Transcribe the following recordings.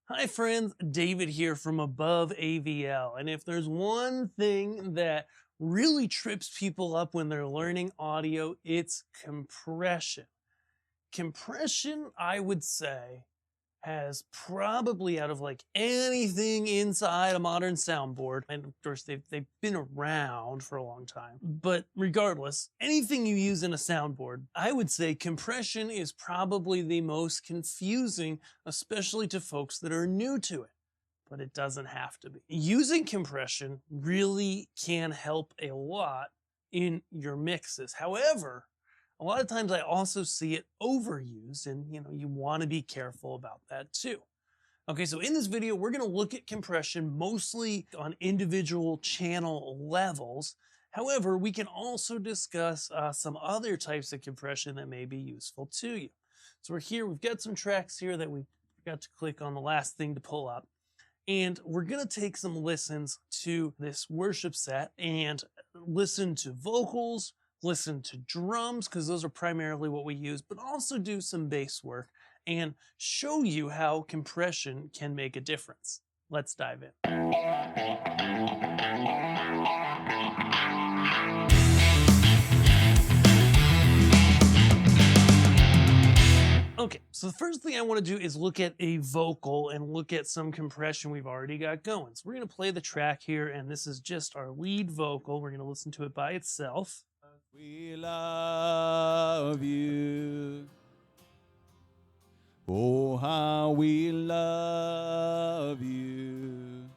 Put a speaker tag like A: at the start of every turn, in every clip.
A: Hi friends, David here from Above AVL. And if there's one thing that really trips people up when they're learning audio, it's compression. Compression, I would say, has probably out of like anything inside a modern soundboard, and of course they've been around for a long time, but regardless, anything you use in a soundboard, I would say compression is probably the most confusing, especially to folks that are new to it. But it doesn't have to be. Using compression really can help a lot in your mixes. However, a lot of times I also see it overused, and you want to be careful about that too. Okay, so in this video, we're going to look at compression mostly on individual channel levels. However, we can also discuss some other types of compression that may be useful to you. So we've got some tracks here that we forgot to click on the last thing to pull up. And we're going to take some listens to this worship set and listen to vocals, listen to drums, because those are primarily what we use, but also do some bass work and show you how compression can make a difference. Let's dive in. Okay, so the first thing I want to do is look at a vocal and look at some compression we've already got going. So we're going to play the track here, and this is just our lead vocal. We're going to listen to it by itself.
B: We love you. Oh, how we love you.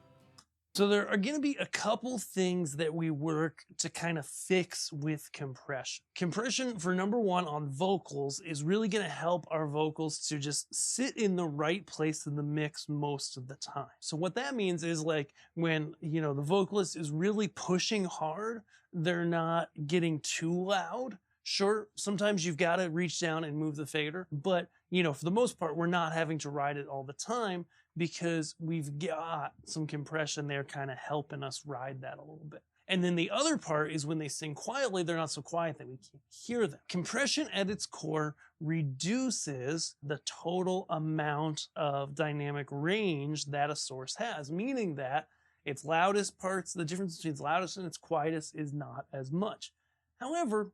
A: So there are going to be a couple things that we work to kind of fix with compression. Compression, for number one, on vocals is really going to help our vocals to just sit in the right place in the mix most of the time. So what that means is, like, when, the vocalist is really pushing hard, they're not getting too loud. Sure, sometimes you've got to reach down and move the fader, but for the most part, we're not having to ride it all the time, because we've got some compression there kind of helping us ride that a little bit. And then the other part is when they sing quietly, they're not so quiet that we can't hear them. Compression at its core reduces the total amount of dynamic range that a source has, meaning that its loudest parts, the difference between its loudest and its quietest is not as much. However,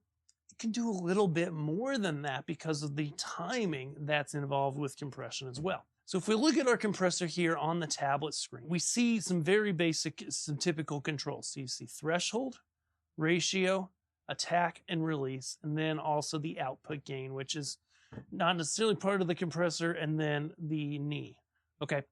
A: it can do a little bit more than that because of the timing that's involved with compression as well. So if we look at our compressor here on the tablet screen, we see some very basic, some typical controls. So you see threshold, ratio, attack, and release, and then also the output gain, which is not necessarily part of the compressor, and then the knee. Okay.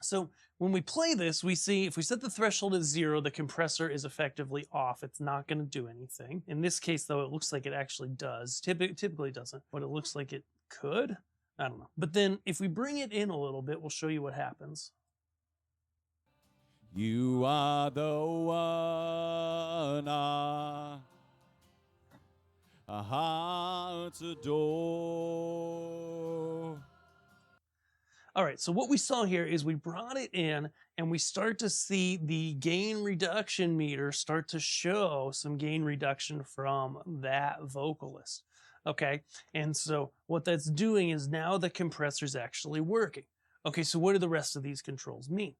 A: So when we play this, we see if we set the threshold at 0, the compressor is effectively off. It's not going to do anything. In this case, though, it looks like it actually does. Typically doesn't, but it looks like it could. I don't know. But then if we bring it in a little bit, we'll show you what happens.
B: You are the one our hearts adore.
A: All right, so what we saw here is we brought it in and we start to see the gain reduction meter start to show some gain reduction from that vocalist. Okay, and so what that's doing is now the compressor's actually working. Okay, so what do the rest of these controls mean?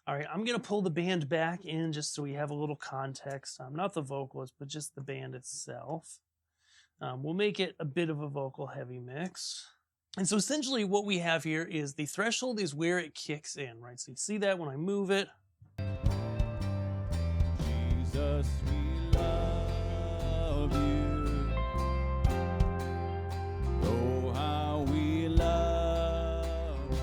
A: All right, I'm going to pull the band back in just so we have a little context. Not the vocalist, but just the band itself. We'll make it a bit of a vocal heavy mix. And so essentially what we have here is the threshold is where it kicks in, right? So you see that when I move it.
B: Jesus, we love you. Oh, how we love you.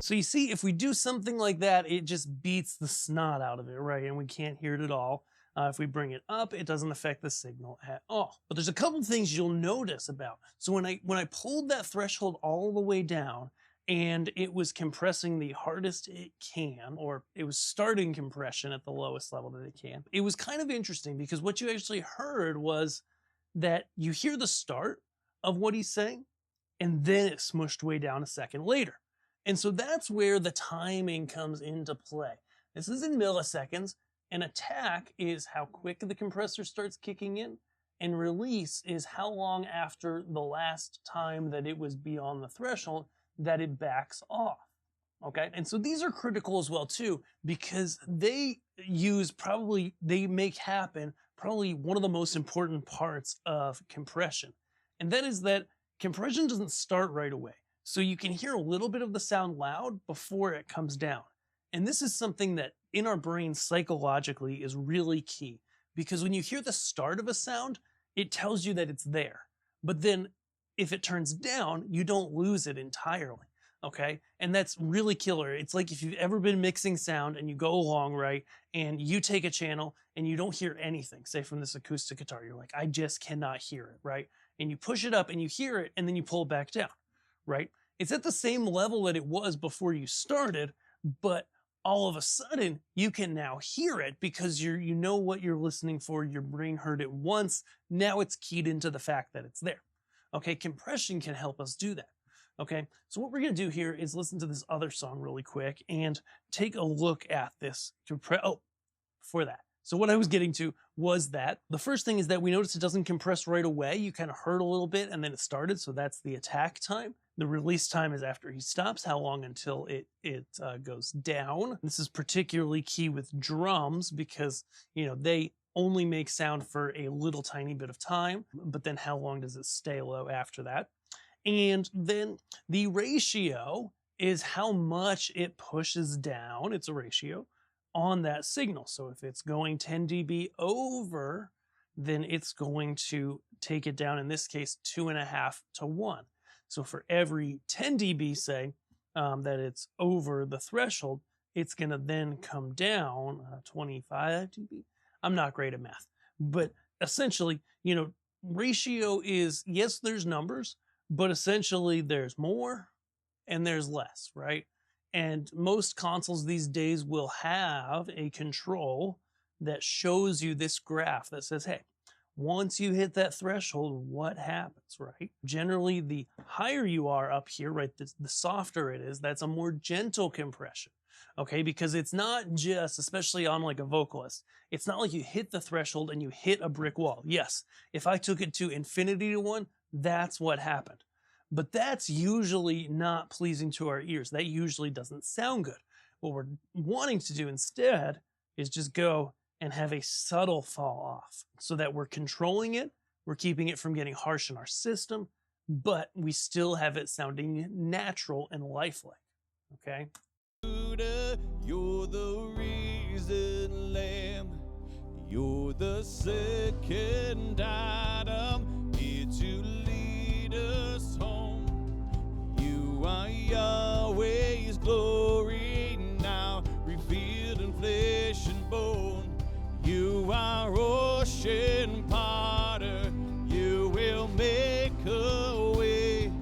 A: So you see, if we do something like that, it just beats the snot out of it, right? And we can't hear it at all. If we bring it up, it doesn't affect the signal at all. But there's a couple things you'll notice about. So when I pulled that threshold all the way down and it was compressing the hardest it can, or it was starting compression at the lowest level that it can, it was kind of interesting because what you actually heard was that you hear the start of what he's saying and then it smushed way down a second later. And so that's where the timing comes into play. This is in milliseconds. An attack is how quick the compressor starts kicking in, and release is how long after the last time that it was beyond the threshold that it backs off. Okay, and so these are critical as well too, because they make happen probably one of the most important parts of compression. And that is that compression doesn't start right away. So you can hear a little bit of the sound loud before it comes down. And this is something that in our brains psychologically is really key, because when you hear the start of a sound, it tells you that it's there. But then if it turns down, you don't lose it entirely. Okay, and that's really killer. It's like if you've ever been mixing sound and you go along, right, and you take a channel and you don't hear anything, say from this acoustic guitar, you're like, I just cannot hear it, right? And you push it up and you hear it and then you pull it back down, right? It's at the same level that it was before you started, but all of a sudden you can now hear it because you know what you're listening for. Your brain heard it once. Now it's keyed into the fact that it's there. Okay, compression can help us do that. Okay, so what we're going to do here is listen to this other song really quick and take a look at this. Before that. So what I was getting to was that the first thing is that we notice it doesn't compress right away. You kind of heard a little bit and then it started. So that's the attack time. The release time is after he stops. How long until it goes down? This is particularly key with drums because, you know, they only make sound for a little tiny bit of time, but then how long does it stay low after that? And then the ratio is how much it pushes down. It's a ratio on that signal. So if it's going 10 dB over, then it's going to take it down, in this case, 2.5 to 1. So for every 10 dB, say, that it's over the threshold, it's going to then come down 25 dB. I'm not great at math, but essentially, you know, ratio is, yes, there's numbers, but essentially there's more and there's less, right? And most consoles these days will have a control that shows you this graph that says, hey, once you hit that threshold, what happens, right? Generally, the higher you are up here, right, the softer it is, that's a more gentle compression, okay? Because it's not just, especially on like a vocalist, it's not like you hit the threshold and you hit a brick wall. Yes, if I took it to infinity to 1, that's what happened. But that's usually not pleasing to our ears. That usually doesn't sound good. What we're wanting to do instead is just go and have a subtle fall off so that we're controlling it, we're keeping it from getting harsh in our system, but we still have it sounding natural and lifelike, okay?
B: You're the reason, Lamb. You're the second item here to lead us home. You are Yahweh's glory now, revealed in flesh and bone. You are ocean potter, you will make a way.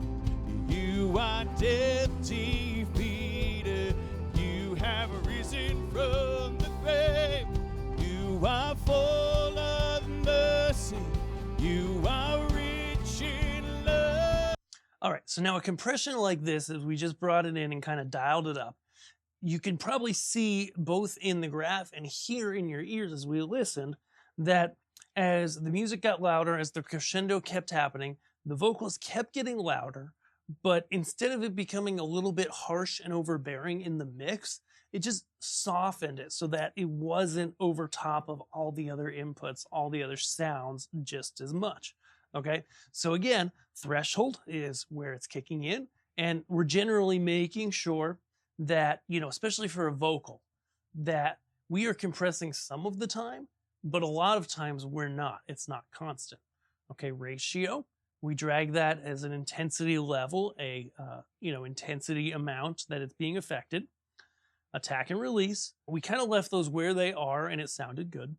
B: You are death defeated, you have risen from the grave. You are full of mercy, you are rich in love.
A: All right, so now a compression like this, as we just brought it in and kind of dialed it up, you can probably see both in the graph and hear in your ears as we listened that as the music got louder, as the crescendo kept happening, the vocals kept getting louder, but instead of it becoming a little bit harsh and overbearing in the mix, it just softened it so that it wasn't over top of all the other inputs, all the other sounds just as much. Okay, so again, threshold is where it's kicking in, and we're generally making sure that, you know, especially for a vocal, that we are compressing some of the time, but a lot of times we're not. It's not constant. Okay, ratio, we drag that as an intensity level, a intensity amount that it's being affected. Attack and release, we kind of left those where they are and it sounded good.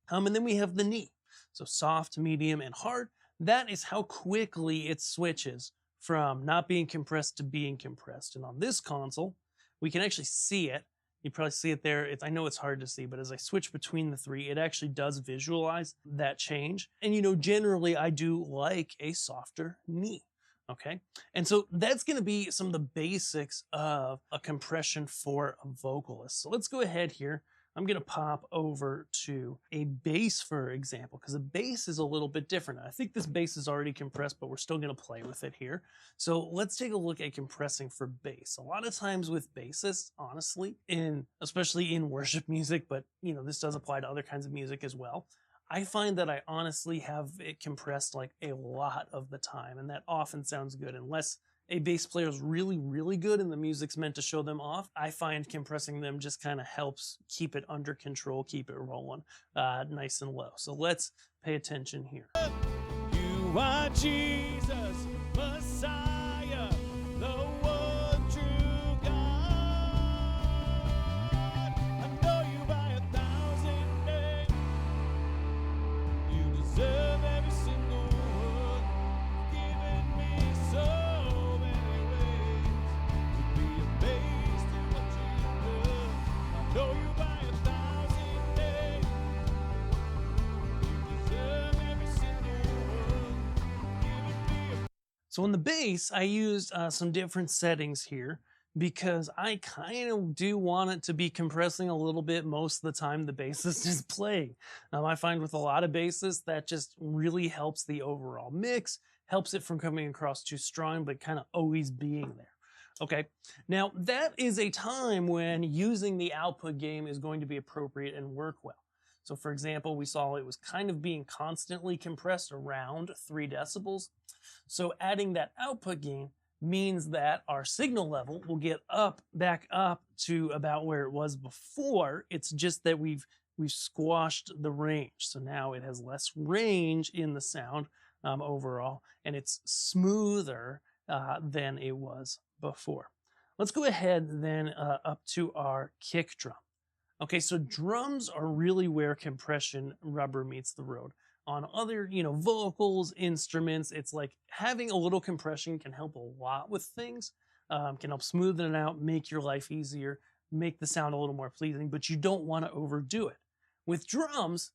A: And then we have the knee. So soft, medium, and hard. That is how quickly it switches from not being compressed to being compressed. And on this console, we can actually see it. You probably see it there. I know it's hard to see, but as I switch between the three, it actually does visualize that change. And, you know, generally I do like a softer knee. Okay, and so that's going to be some of the basics of a compression for a vocalist. So let's go ahead here. I'm going to pop over to a bass, for example, because a bass is a little bit different. I think this bass is already compressed, but we're still going to play with it here. So let's take a look at compressing for bass. A lot of times with bassists, honestly, especially in worship music, but this does apply to other kinds of music as well, I find that I honestly have it compressed like a lot of the time, and that often sounds good. Unless a bass player is really, really good and the music's meant to show them off, I find compressing them just kind of helps keep it under control, keep it rolling nice and low. So let's pay attention here.
B: You are Jesus, Messiah, the one true God. I know you by 1,000 names. You deserve every single one. Given me so many ways to be amazed at what you've done. I know you by 1,000 names. You deserve every single one. Given me a
A: So on the bass, I used some different settings here because I kind of do want it to be compressing a little bit most of the time the bassist is playing. I find with a lot of basses that just really helps the overall mix, helps it from coming across too strong, but kind of always being there. Okay, now that is a time when using the output gain is going to be appropriate and work well. So for example, we saw it was kind of being constantly compressed around 3 decibels. So adding that output gain means that our signal level will get back up to about where it was before. It's just that we've squashed the range. So now it has less range in the sound overall, and it's smoother than it was before. Let's go ahead then up to our kick drum. Okay, so drums are really where compression rubber meets the road. On other, vocals, instruments, it's like having a little compression can help a lot with things, can help smoothen it out, make your life easier, make the sound a little more pleasing, but you don't want to overdo it. With drums,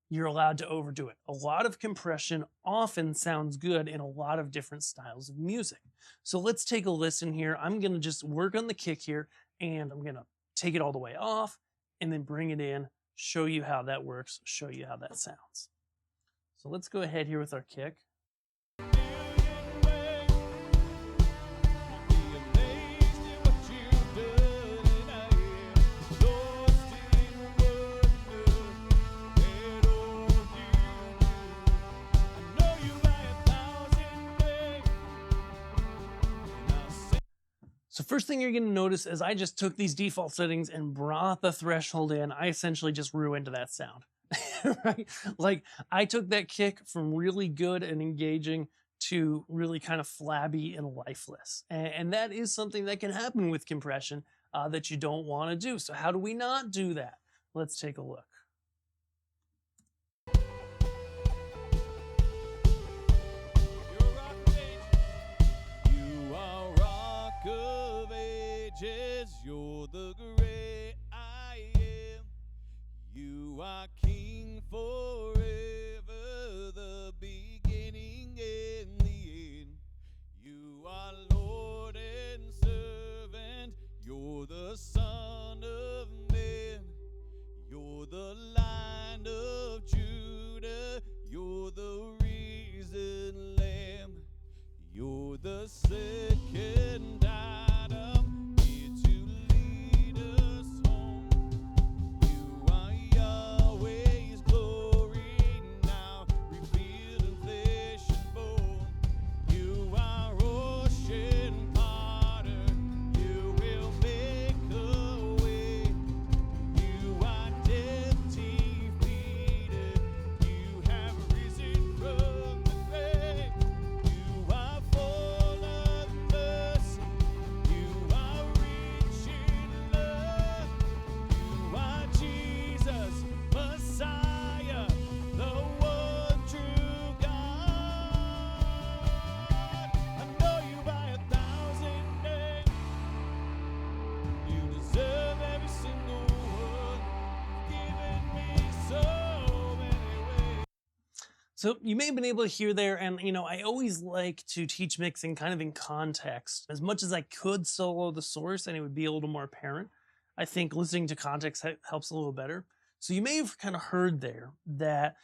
A: you're allowed to overdo it. A lot of compression often sounds good in a lot of different styles of music. So let's take a listen here. I'm going to just work on the kick here, and I'm going to take it all the way off and then bring it in, show you how that works, show you how that sounds. So let's go ahead here with our kick. So first thing you're going to notice is I just took these default settings and brought the threshold in. I essentially just ruined that sound. Right? Like I took that kick from really good and engaging to really kind of flabby and lifeless. And that is something that can happen with compression that you don't want to do. So how do we not do that? Let's take a look.
B: You are rock of ages, you're the great I am. You are King forever, the beginning and the end. You are Lord and servant, you're the Son of Man. You're the Lion of Judah, you're the risen Lamb. You're the second Adam, here to lead us home. You are Yahweh's glory now, revealed in flesh and bone. You are ocean potter, you will make a way. You are death defeated, you have risen from the grave. You are full of mercy, you are rich in love. You are Jesus, Messiah, the one true God. I know you by 1,000 names. You deserve every single one. Given me so many ways.
A: So you may have been able to hear there, and I always like to teach mixing kind of in context. As much as I could solo the source and it would be a little more apparent, I think listening to context helps a little better. So you may have kind of heard there that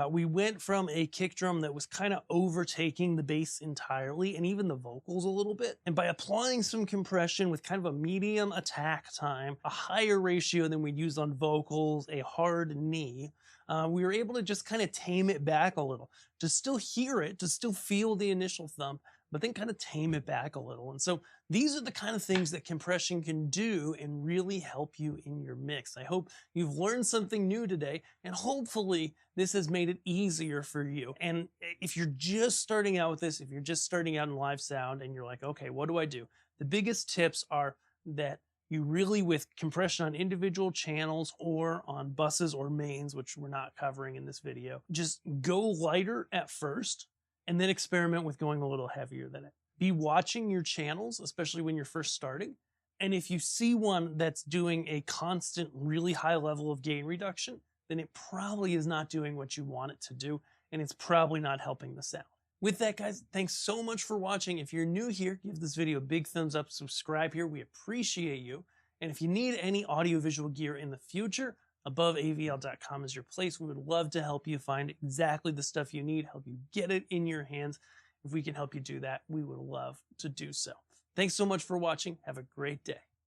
A: we went from a kick drum that was kind of overtaking the bass entirely and even the vocals a little bit. And by applying some compression with kind of a medium attack time, a higher ratio than we'd used on vocals, a hard knee, we were able to just kind of tame it back a little, to still hear it, to still feel the initial thump, but then kind of tame it back a little. And so these are the kind of things that compression can do and really help you in your mix. I hope you've learned something new today, and hopefully this has made it easier for you. And if you're just starting out with this, if you're just starting out in live sound and you're like, okay, what do I do? The biggest tips are that you really, with compression on individual channels or on buses or mains, which we're not covering in this video, just go lighter at first and then experiment with going a little heavier than it. Be watching your channels, especially when you're first starting. And if you see one that's doing a constant, really high level of gain reduction, then it probably is not doing what you want it to do, and it's probably not helping the sound. With that, guys, thanks so much for watching. If you're new here, give this video a big thumbs up, subscribe here. We appreciate you. And if you need any audiovisual gear in the future, aboveavl.com is your place. We would love to help you find exactly the stuff you need, help you get it in your hands. If we can help you do that, we would love to do so. Thanks so much for watching. Have a great day.